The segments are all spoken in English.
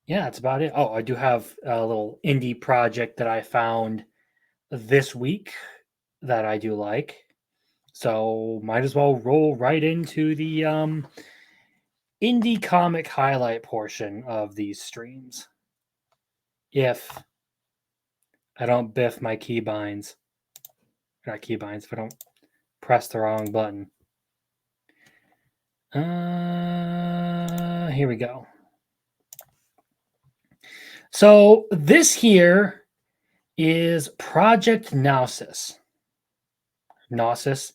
Yeah, that's about it. Oh, I do have a little indie project that I found this week that I do like. So might as well roll right into the indie comic highlight portion of these streams. If I don't biff my keybinds, not keybinds, if I don't press the wrong button. Here we go. So this here is Project Naosis. Naosis,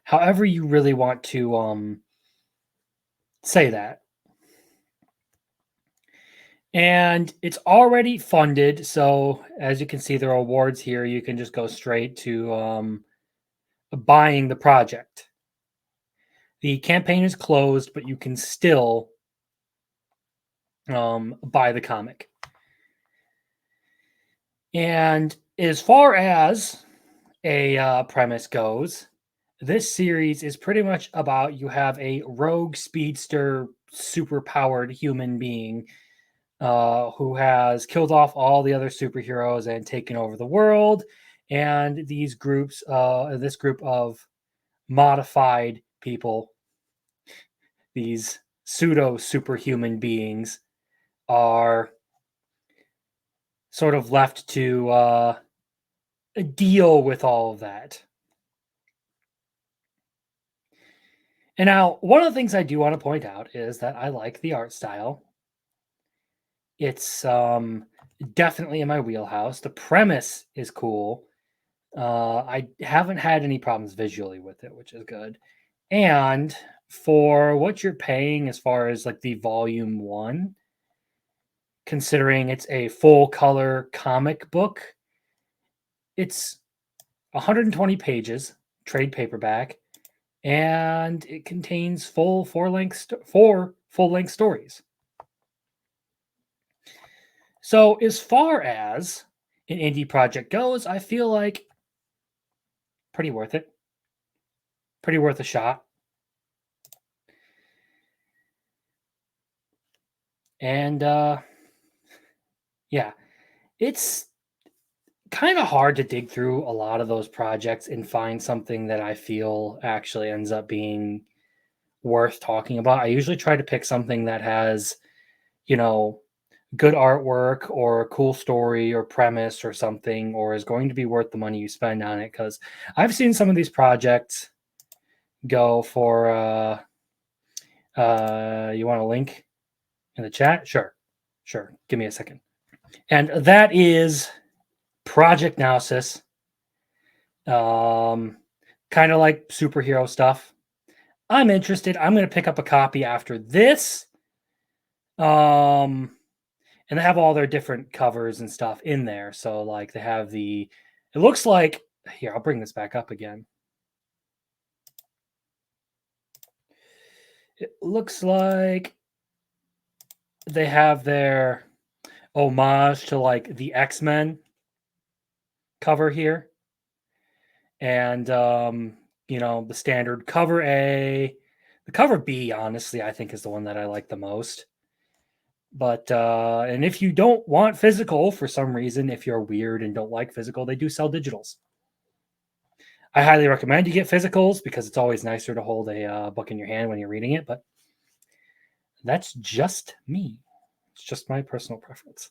however you really want to say that. And it's already funded, so as you can see, there are awards here. You can just go straight to buying the project. The campaign is closed, but you can still buy the comic. And as far as a premise goes, this series is pretty much about you have a rogue speedster, super powered human being who has killed off all the other superheroes and taken over the world. And this group of modified people, these pseudo superhuman beings, are sort of left to deal with all of that. And now, one of the things I do want to point out is that I like the art style. It's definitely in my wheelhouse. The premise is cool. I haven't had any problems visually with it, which is good. And for what you're paying as far as like the volume one, considering it's a full color comic book, it's 120 pages, trade paperback, and it contains four full length stories. So as far as an indie project goes, I feel like pretty worth it. Pretty worth a shot. And yeah, it's kind of hard to dig through a lot of those projects and find something that I feel actually ends up being worth talking about. I usually try to pick something that has, you know, good artwork or a cool story or premise or something, or is going to be worth the money you spend on it. Because I've seen some of these projects go for, you want a link in the chat? Sure. Give me a second. And that is Project Naosis. Kind of like superhero stuff. I'm interested. I'm going to pick up a copy after this. And they have all their different covers and stuff in there. So like they have it looks like, here, I'll bring this back up again. It looks like they have their homage to like the X-Men cover here. And the standard cover A. The cover B, honestly, I think is the one that I like the most. But and if you don't want physical for some reason, if you're weird and don't like physical, they do sell digitals. I highly recommend you get physicals because it's always nicer to hold a book in your hand when you're reading it. But that's just me. It's just my personal preference.